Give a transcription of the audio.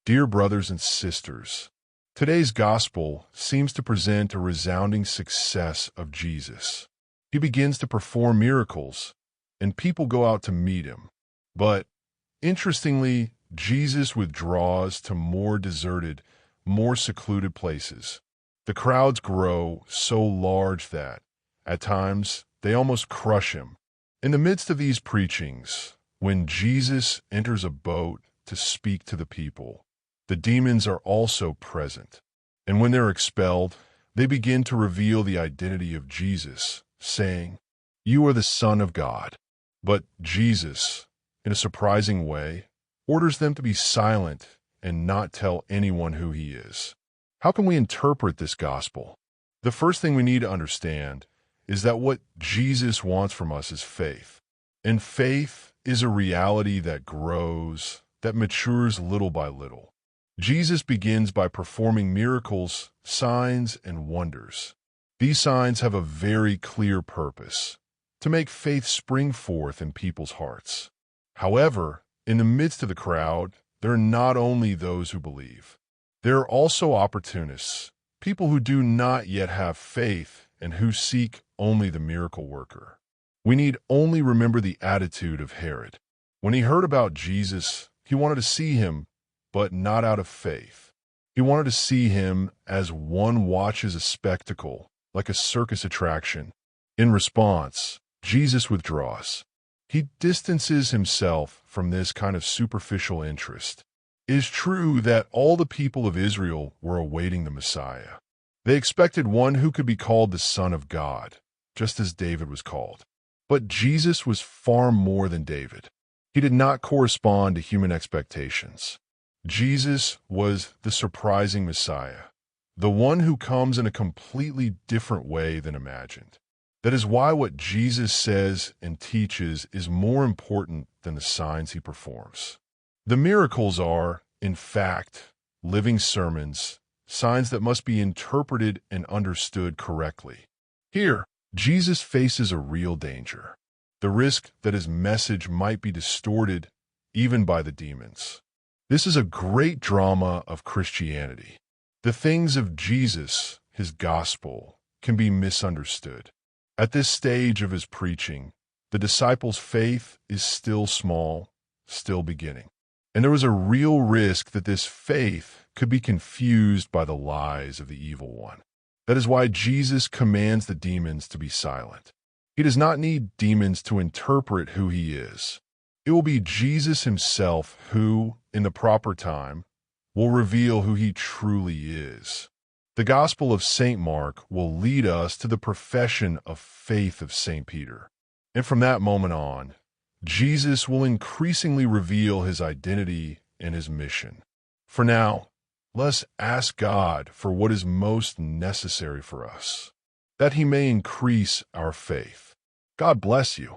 Dear brothers and sisters, today's gospel seems to present a resounding success of Jesus. He begins to perform miracles, and people go out to meet him. But, interestingly, Jesus withdraws to more deserted, more secluded places. The crowds grow so large that, at times, they almost crush him. In the midst of these preachings, when Jesus enters a boat to speak to the people, the demons are also present. And when they're expelled, they begin to reveal the identity of Jesus, saying, "You are the Son of God." But Jesus, in a surprising way, orders them to be silent and not tell anyone who he is. How can we interpret this gospel? The first thing we need to understand is that what Jesus wants from us is faith. And faith is a reality that grows, that matures little by little. Jesus begins by performing miracles, signs, and wonders. These signs have a very clear purpose: to make faith spring forth in people's hearts. However, in the midst of the crowd, there are not only those who believe. There are also opportunists, people who do not yet have faith and who seek only the miracle worker. We need only remember the attitude of Herod. When he heard about Jesus, he wanted to see him, but not out of faith. He wanted to see him as one watches a spectacle, like a circus attraction. In response, Jesus withdraws. He distances himself from this kind of superficial interest. It is true that all the people of Israel were awaiting the Messiah. They expected one who could be called the Son of God, just as David was called. But Jesus was far more than David. He did not correspond to human expectations. Jesus was the surprising Messiah, the one who comes in a completely different way than imagined. That is why what Jesus says and teaches is more important than the signs he performs. The miracles are, in fact, living sermons, signs that must be interpreted and understood correctly. Here, Jesus faces a real danger, the risk that his message might be distorted even by the demons. This is a great drama of Christianity. The things of Jesus, his gospel, can be misunderstood. At this stage of his preaching, the disciples' faith is still small, still beginning. And there was a real risk that this faith could be confused by the lies of the evil one. That is why Jesus commands the demons to be silent. He does not need demons to interpret who he is. It will be Jesus himself who, in the proper time, will reveal who he truly is. The Gospel of St. Mark will lead us to the profession of faith of St. Peter. And from that moment on, Jesus will increasingly reveal his identity and his mission. For now, let's ask God for what is most necessary for us, that he may increase our faith. God bless you.